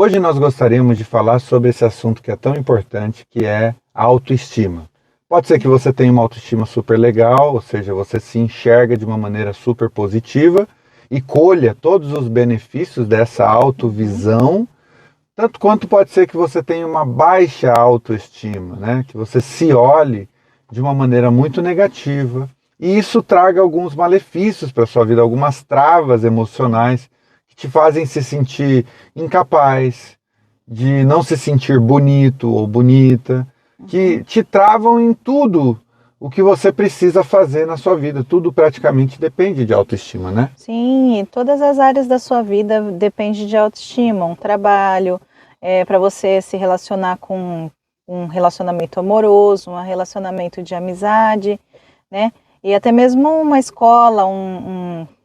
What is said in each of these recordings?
Hoje nós gostaríamos de falar sobre esse assunto que é tão importante, que é a autoestima. Pode ser que você tenha uma autoestima super legal, ou seja, você se enxerga de uma maneira super positiva e colha todos os benefícios dessa autovisão, tanto quanto pode ser que você tenha uma baixa autoestima, né? Que você se olhe de uma maneira muito negativa e isso traga alguns malefícios para a sua vida, algumas travas emocionais que te fazem se sentir incapaz, de não se sentir bonito ou bonita, que te travam em tudo o que você precisa fazer na sua vida. Tudo praticamente depende de autoestima, né? Sim, todas as áreas da sua vida depende de autoestima, um trabalho, para você se relacionar com um relacionamento amoroso, um relacionamento de amizade, né? E até mesmo uma escola,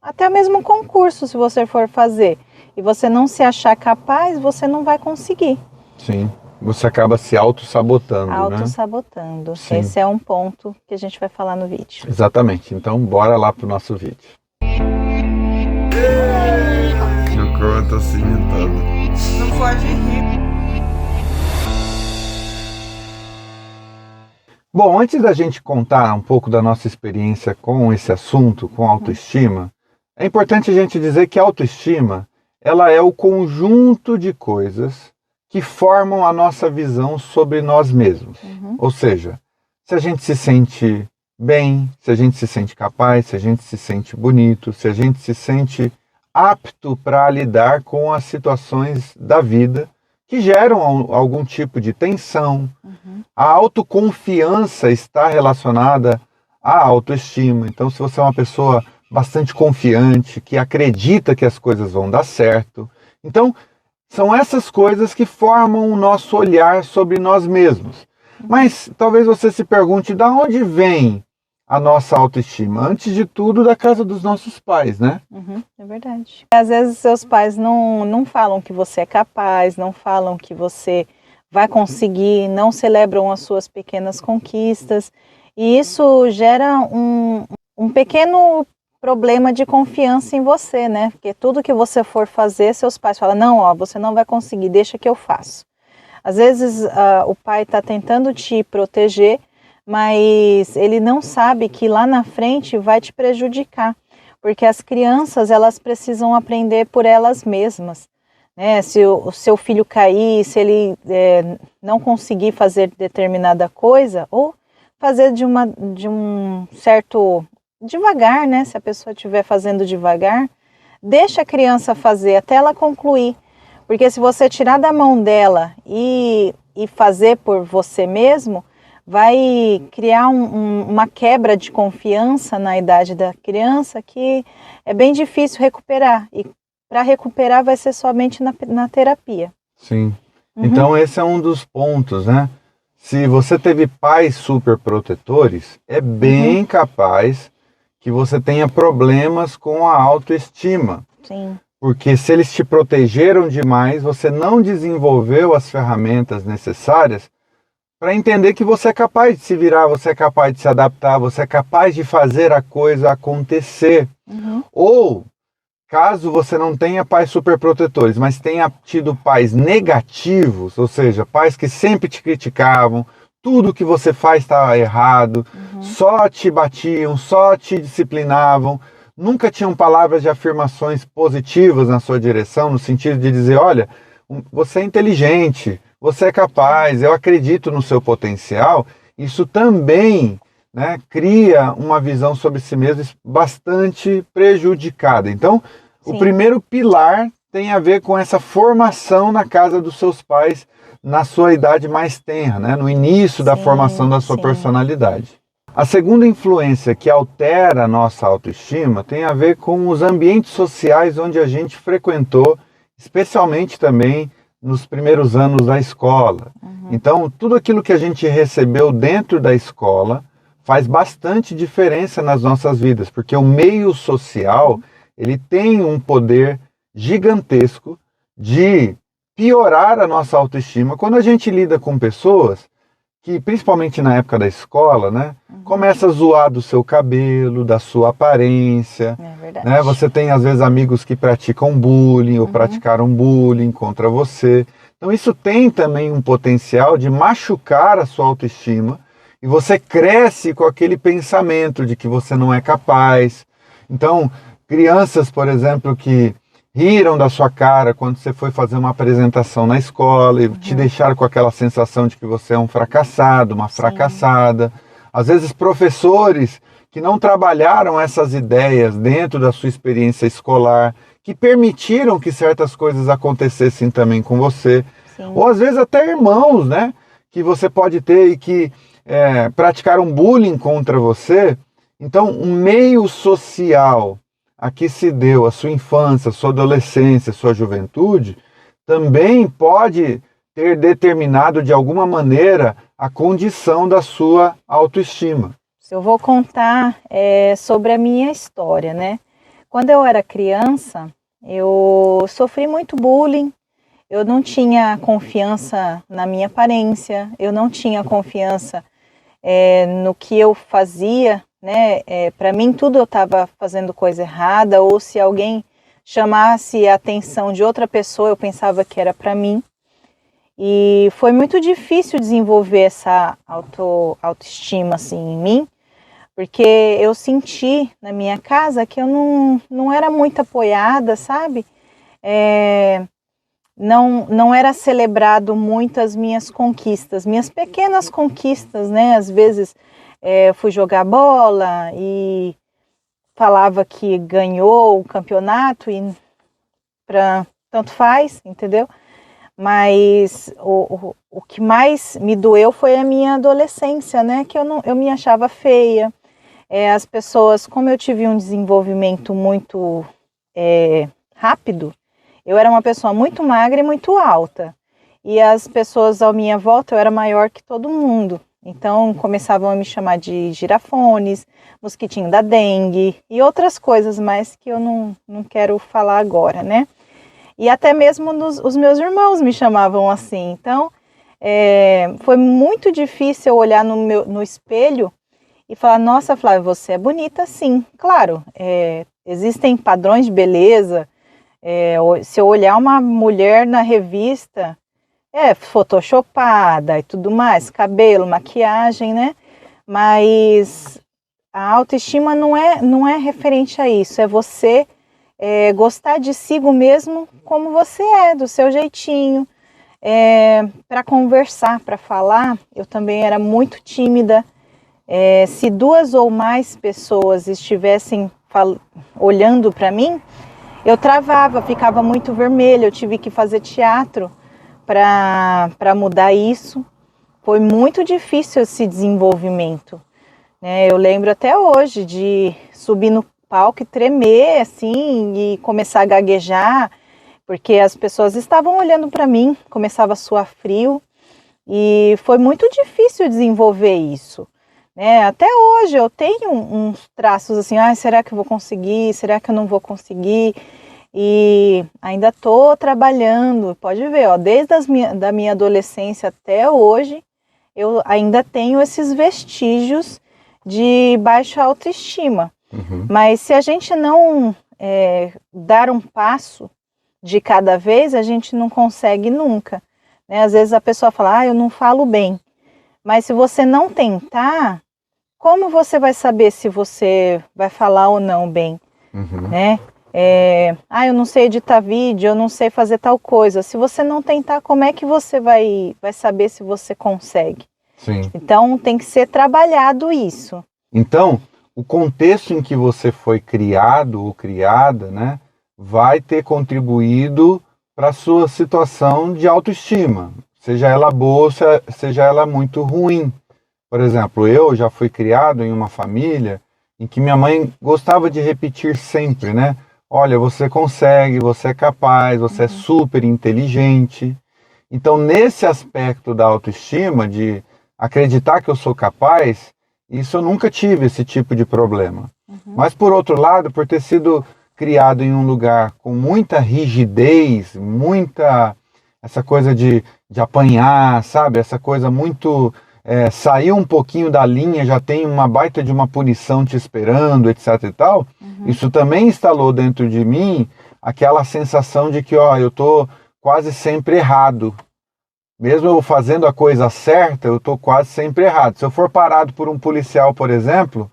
até mesmo um concurso, se você for fazer, e você não se achar capaz, você não vai conseguir. Sim, você acaba se auto-sabotando, né? Auto-sabotando. Sim. Esse é um ponto que a gente vai falar no vídeo. Exatamente, então bora lá pro nosso vídeo. O Cauã tá se imitando. Não pode rir. Bom, antes da gente contar um pouco da nossa experiência com esse assunto, com autoestima, é importante a gente dizer que a autoestima, ela é o conjunto de coisas que formam a nossa visão sobre nós mesmos. Ou seja, se a gente se sente bem, se a gente se sente capaz, se a gente se sente bonito, se a gente se sente apto para lidar com as situações da vida que geram algum tipo de tensão. A autoconfiança está relacionada à autoestima. Então, se você é uma pessoa bastante confiante, que acredita que as coisas vão dar certo, então são essas coisas que formam o nosso olhar sobre nós mesmos. Mas talvez você se pergunte, de onde vem a nossa autoestima? Antes de tudo, da casa dos nossos pais, né? É verdade. Às vezes seus pais não falam que você é capaz, não falam que você vai conseguir, não celebram as suas pequenas conquistas. E isso gera um pequeno problema de confiança em você, né? Porque tudo que você for fazer, seus pais falam, não, ó, você não vai conseguir, deixa que eu faço. Às vezes o pai está tentando te proteger, mas ele não sabe que lá na frente vai te prejudicar, porque as crianças, elas precisam aprender por elas mesmas, né? Se o seu filho cair, se ele não conseguir fazer determinada coisa, ou fazer de um certo devagar, né? Se a pessoa estiver fazendo devagar, deixa a criança fazer até ela concluir, porque se você tirar da mão dela e fazer por você mesmo, vai criar uma quebra de confiança na idade da criança que é bem difícil recuperar. E para recuperar vai ser somente na terapia. Sim. Então esse é um dos pontos, né? Se você teve pais super protetores, é bem capaz que você tenha problemas com a autoestima. Sim. Porque se eles te protegeram demais, você não desenvolveu as ferramentas necessárias para entender que você é capaz de se virar, você é capaz de se adaptar, você é capaz de fazer a coisa acontecer. Ou, caso você não tenha pais superprotetores, mas tenha tido pais negativos, ou seja, pais que sempre te criticavam, tudo que você faz está errado, só te batiam, só te disciplinavam, nunca tinham palavras de afirmações positivas na sua direção, no sentido de dizer, olha, você é inteligente, você é capaz, eu acredito no seu potencial. Isso também, né, cria uma visão sobre si mesmo bastante prejudicada. Então, o primeiro pilar tem a ver com essa formação na casa dos seus pais, na sua idade mais tenra, né, no início da formação da sua personalidade. A segunda influência que altera a nossa autoestima tem a ver com os ambientes sociais onde a gente frequentou, especialmente também nos primeiros anos da escola. Então, tudo aquilo que a gente recebeu dentro da escola faz bastante diferença nas nossas vidas, porque o meio social, ele tem um poder gigantesco de piorar a nossa autoestima quando a gente lida com pessoas que, principalmente na época da escola, né, começa a zoar do seu cabelo, da sua aparência. É verdade. Né? Você tem, às vezes, amigos que praticam bullying ou praticaram bullying contra você. Então, isso tem também um potencial de machucar a sua autoestima e você cresce com aquele pensamento de que você não é capaz. Então, crianças, por exemplo, que riram da sua cara quando você foi fazer uma apresentação na escola e te deixaram com aquela sensação de que você é um fracassado, uma fracassada. Às vezes professores que não trabalharam essas ideias dentro da sua experiência escolar, que permitiram que certas coisas acontecessem também com você. Sim. Ou às vezes até irmãos, né, que você pode ter e que praticaram bullying contra você. Então, um meio social a que se deu a sua infância, a sua adolescência, a sua juventude, também pode ter determinado de alguma maneira a condição da sua autoestima. Eu vou contar sobre a minha história, né? Quando eu era criança, eu sofri muito bullying, eu não tinha confiança na minha aparência, eu não tinha confiança no que eu fazia, né? Para mim tudo eu estava fazendo coisa errada, ou se alguém chamasse a atenção de outra pessoa, eu pensava que era para mim. E foi muito difícil desenvolver essa autoestima assim em mim, porque eu senti na minha casa que eu não era muito apoiada, sabe? Não era celebrado muito as minhas conquistas, minhas pequenas conquistas, né? Às vezes fui jogar bola e falava que ganhou o campeonato e tanto faz, entendeu? Mas o que mais me doeu foi a minha adolescência, né? Que eu me achava feia. As pessoas, como eu tive um desenvolvimento muito rápido, eu era uma pessoa muito magra e muito alta. E as pessoas à minha volta, eu era maior que todo mundo. Então começavam a me chamar de girafones, mosquitinho da dengue e outras coisas mais que eu não quero falar agora, né? E até mesmo os meus irmãos me chamavam assim. Então foi muito difícil eu olhar no espelho e falar, nossa, Flávia, você é bonita sim. Claro, existem padrões de beleza. Se eu olhar uma mulher na revista, photoshopada e tudo mais, cabelo, maquiagem, né? Mas a autoestima não é referente a isso, é você gostar de si mesmo como você é, do seu jeitinho. Para conversar, para falar, eu também era muito tímida. Se 2 ou mais pessoas estivessem olhando para mim, eu travava, ficava muito vermelha, eu tive que fazer teatro para mudar isso. Foi muito difícil esse desenvolvimento, né? Eu lembro até hoje de subir no palco e tremer assim e começar a gaguejar, porque as pessoas estavam olhando para mim, começava a suar frio e foi muito difícil desenvolver isso, né? Até hoje eu tenho uns traços assim, será que eu vou conseguir? Será que eu não vou conseguir? E ainda estou trabalhando, pode ver, desde da minha adolescência até hoje, eu ainda tenho esses vestígios de baixa autoestima. Mas se a gente não dar um passo de cada vez, a gente não consegue nunca, né? Às vezes a pessoa fala, eu não falo bem. Mas se você não tentar, como você vai saber se você vai falar ou não bem, né? Eu não sei editar vídeo, eu não sei fazer tal coisa. Se você não tentar, como é que você vai saber se você consegue? Sim. Então tem que ser trabalhado isso. Então, o contexto em que você foi criado ou criada, né, vai ter contribuído para a sua situação de autoestima, seja ela boa, seja ela muito ruim. Por exemplo, eu já fui criado em uma família em que minha mãe gostava de repetir sempre, né? Olha, você consegue, você é capaz, você é super inteligente. Então, nesse aspecto da autoestima, de acreditar que eu sou capaz, isso eu nunca tive esse tipo de problema. Mas, por outro lado, por ter sido criado em um lugar com muita rigidez, essa coisa de apanhar, sabe? Essa coisa muito saiu um pouquinho da linha, já tem uma baita de uma punição te esperando, etc e tal, isso também instalou dentro de mim aquela sensação de que, eu tô quase sempre errado. Mesmo eu fazendo a coisa certa, eu tô quase sempre errado. Se eu for parado por um policial, por exemplo,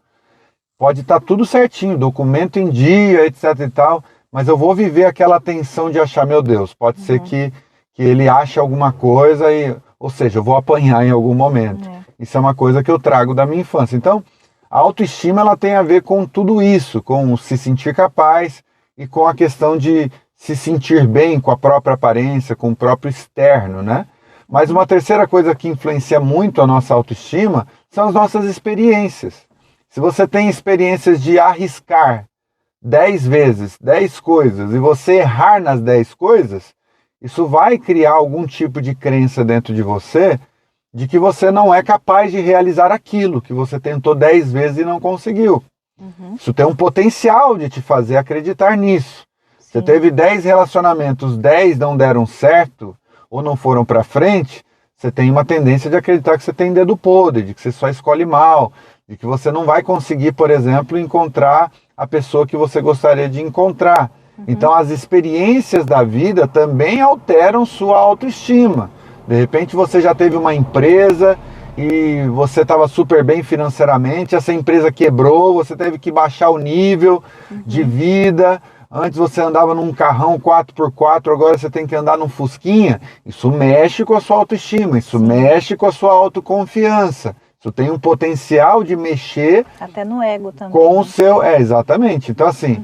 pode estar tudo certinho, documento em dia, etc e tal, mas eu vou viver aquela tensão de achar, meu Deus, pode ser que ele ache alguma coisa, ou seja, eu vou apanhar em algum momento. Isso é uma coisa que eu trago da minha infância. Então, a autoestima ela tem a ver com tudo isso, com se sentir capaz e com a questão de se sentir bem com a própria aparência, com o próprio externo, né? Mas uma terceira coisa que influencia muito a nossa autoestima são as nossas experiências. Se você tem experiências de arriscar 10 vezes, 10 coisas, e você errar nas 10 coisas, isso vai criar algum tipo de crença dentro de você de que você não é capaz de realizar aquilo que você tentou 10 vezes e não conseguiu. Isso tem um potencial de te fazer acreditar nisso. Você teve 10 relacionamentos, 10 não deram certo ou não foram para frente, você tem uma tendência de acreditar que você tem dedo podre, de que você só escolhe mal, de que você não vai conseguir, por exemplo, encontrar a pessoa que você gostaria de encontrar. Então as experiências da vida também alteram sua autoestima. De repente você já teve uma empresa e você estava super bem financeiramente, essa empresa quebrou, você teve que baixar o nível de vida. Antes você andava num carrão 4x4, agora você tem que andar num fusquinha. Isso mexe com a sua autoestima, isso mexe com a sua autoconfiança. Isso tem um potencial de mexer... Até no ego também. Com o seu... exatamente. Então assim,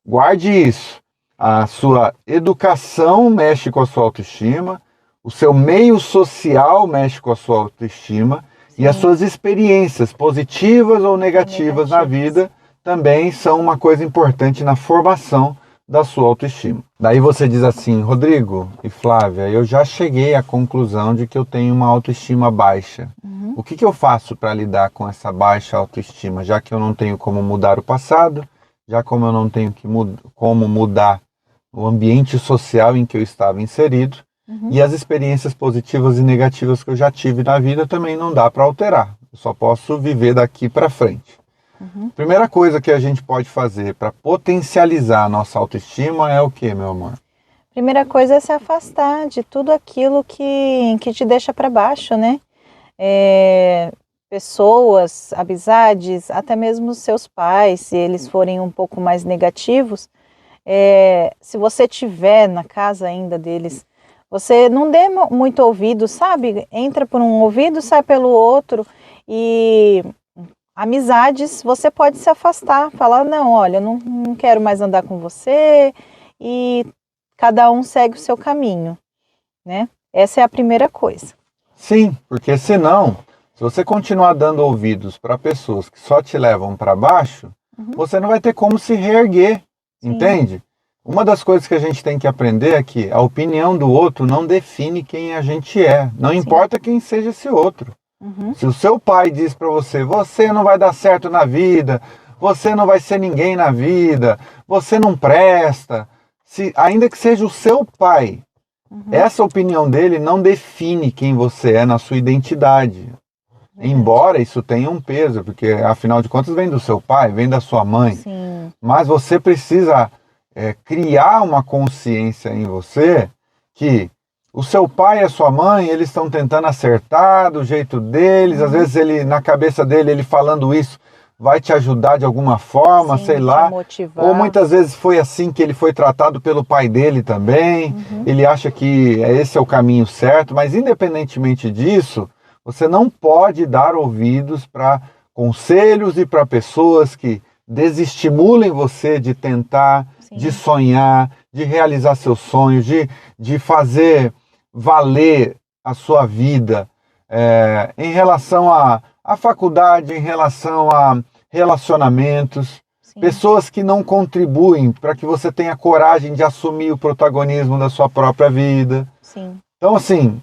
guarde isso. A sua educação mexe com a sua autoestima, o seu meio social mexe com a sua autoestima e as suas experiências positivas ou negativas na vida também são uma coisa importante na formação da sua autoestima. Daí você diz assim, Rodrigo e Flávia, eu já cheguei à conclusão de que eu tenho uma autoestima baixa. O que eu faço para lidar com essa baixa autoestima, já que eu não tenho como mudar o passado, já como eu não tenho como mudar o ambiente social em que eu estava inserido, e as experiências positivas e negativas que eu já tive na vida também não dá para alterar. Eu só posso viver daqui para frente. Primeira coisa que a gente pode fazer para potencializar a nossa autoestima é o que, meu amor? Primeira coisa é se afastar de tudo aquilo que te deixa para baixo, né? Pessoas, amizades, até mesmo os seus pais, se eles forem um pouco mais negativos, se você tiver na casa ainda deles, você não dê muito ouvido, sabe? Entra por um ouvido, sai pelo outro. E amizades, você pode se afastar, falar, não, olha, não quero mais andar com você, e cada um segue o seu caminho, né? Essa é a primeira coisa. Sim, porque senão, se você continuar dando ouvidos para pessoas que só te levam para baixo, você não vai ter como se reerguer, entende? Uma das coisas que a gente tem que aprender é que a opinião do outro não define quem a gente é, não importa quem seja esse outro. Se o seu pai diz para você, você não vai dar certo na vida, você não vai ser ninguém na vida, você não presta, ainda que seja o seu pai, essa opinião dele não define quem você é na sua identidade. Embora isso tenha um peso, porque afinal de contas vem do seu pai, vem da sua mãe. Mas você precisa criar uma consciência em você que o seu pai e a sua mãe, eles estão tentando acertar do jeito deles, às vezes na cabeça dele, ele falando isso, vai te ajudar de alguma forma, sei lá. Motivar. Ou muitas vezes foi assim que ele foi tratado pelo pai dele também, ele acha que esse é o caminho certo, mas independentemente disso, você não pode dar ouvidos para conselhos e para pessoas que desestimulem você de tentar, de sonhar, de realizar seus sonhos, de fazer valer a sua vida em relação à faculdade, em relação a relacionamentos, pessoas que não contribuem para que você tenha coragem de assumir o protagonismo da sua própria vida. Então, assim,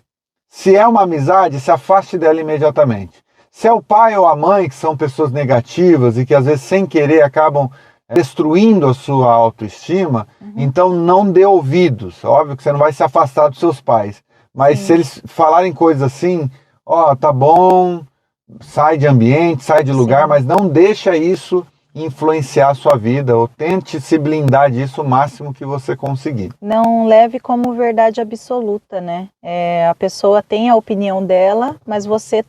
se é uma amizade, se afaste dela imediatamente. Se é o pai ou a mãe que são pessoas negativas e que às vezes sem querer acabam destruindo a sua autoestima, então não dê ouvidos. Óbvio que você não vai se afastar dos seus pais, mas se eles falarem coisas assim, ó, tá bom, sai de ambiente, sai de lugar, Sim. mas não deixa isso influenciar a sua vida, ou tente se blindar disso o máximo que você conseguir. Não leve como verdade absoluta, né? A pessoa tem a opinião dela, mas você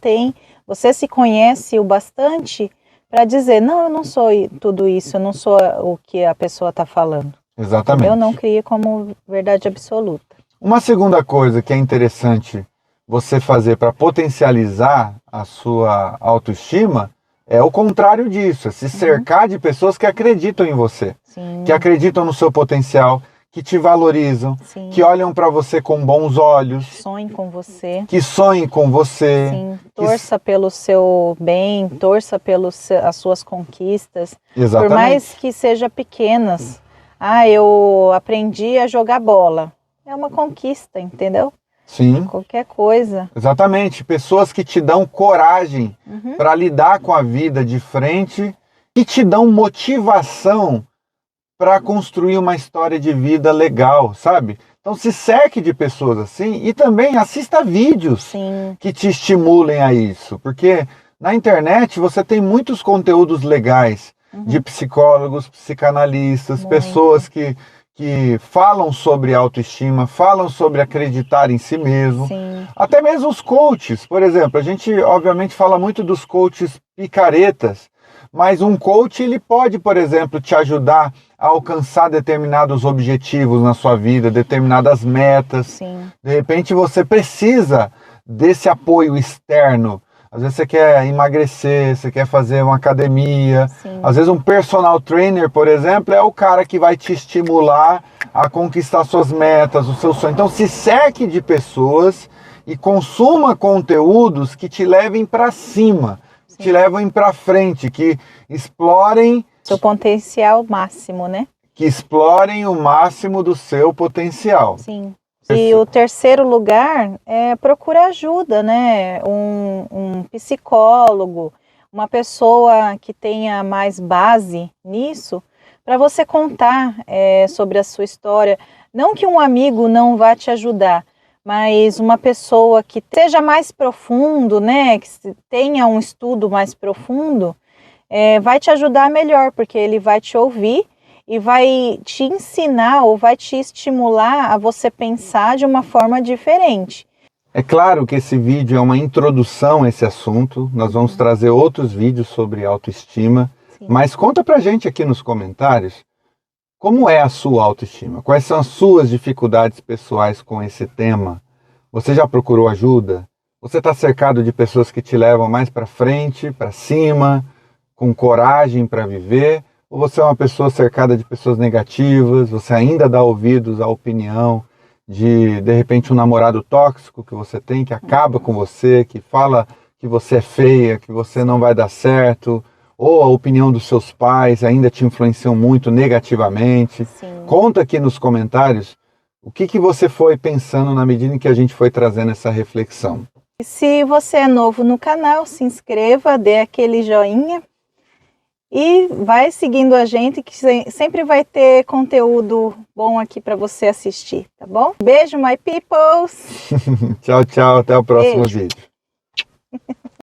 se conhece o bastante para dizer, não, eu não sou tudo isso, eu não sou o que a pessoa está falando. Exatamente. Eu não crie como verdade absoluta. Uma segunda coisa que é interessante você fazer para potencializar a sua autoestima é o contrário disso, é se cercar de pessoas que acreditam em você, Sim, que acreditam no seu potencial, que te valorizam, sim. que olham para você com bons olhos, Sonhe com você. que sonhem com você. Sim, torça pelo seu bem, torça pelas suas conquistas, Exatamente. por mais que sejam pequenas. Ah, eu aprendi a jogar bola. É uma conquista, entendeu? Sim, Qualquer coisa. exatamente. Pessoas que te dão coragem para lidar com a vida de frente, que te dão motivação para construir uma história de vida legal, sabe? Então se cerque de pessoas assim e também assista vídeos Sim, que te estimulem a isso, porque na internet você tem muitos conteúdos legais de psicólogos, psicanalistas, Muito. pessoas que falam sobre autoestima, falam sobre acreditar em si mesmo. sim, Até mesmo os coaches, por exemplo, a gente obviamente fala muito dos coaches picaretas, mas um coach ele pode, por exemplo, te ajudar a alcançar determinados objetivos na sua vida, determinadas metas. sim, De repente você precisa desse apoio externo. Às vezes você quer emagrecer, você quer fazer uma academia. sim. Às vezes um personal trainer, por exemplo, é o cara que vai te estimular a conquistar suas metas, o seu sonho. Então se cerque de pessoas e consuma conteúdos que te levem para cima, Sim. te levem para frente, que explorem Seu potencial máximo, né? o máximo do seu potencial. Sim. E o terceiro lugar é procurar ajuda, né? Um psicólogo, uma pessoa que tenha mais base nisso, para você contar sobre a sua história. Não que um amigo não vá te ajudar, mas uma pessoa que seja mais profundo, né? Que tenha um estudo mais profundo, vai te ajudar melhor, porque ele vai te ouvir e vai te ensinar ou vai te estimular a você pensar de uma forma diferente. É claro que esse vídeo é uma introdução a esse assunto, nós vamos trazer outros vídeos sobre autoestima, Sim. mas conta pra gente aqui nos comentários como é a sua autoestima, quais são as suas dificuldades pessoais com esse tema. Você já procurou ajuda? Você está cercado de pessoas que te levam mais para frente, para cima, com coragem para viver? Ou você é uma pessoa cercada de pessoas negativas, você ainda dá ouvidos à opinião de repente, um namorado tóxico que você tem, que acaba com você, que fala que você é feia, que você não vai dar certo, ou a opinião dos seus pais ainda te influenciam muito negativamente. Sim. Conta aqui nos comentários o que você foi pensando na medida em que a gente foi trazendo essa reflexão. E se você é novo no canal, se inscreva, dê aquele joinha. E vai seguindo a gente que sempre vai ter conteúdo bom aqui para você assistir, tá bom? Beijo, my peoples! Tchau, tchau, até o próximo Beijo. vídeo.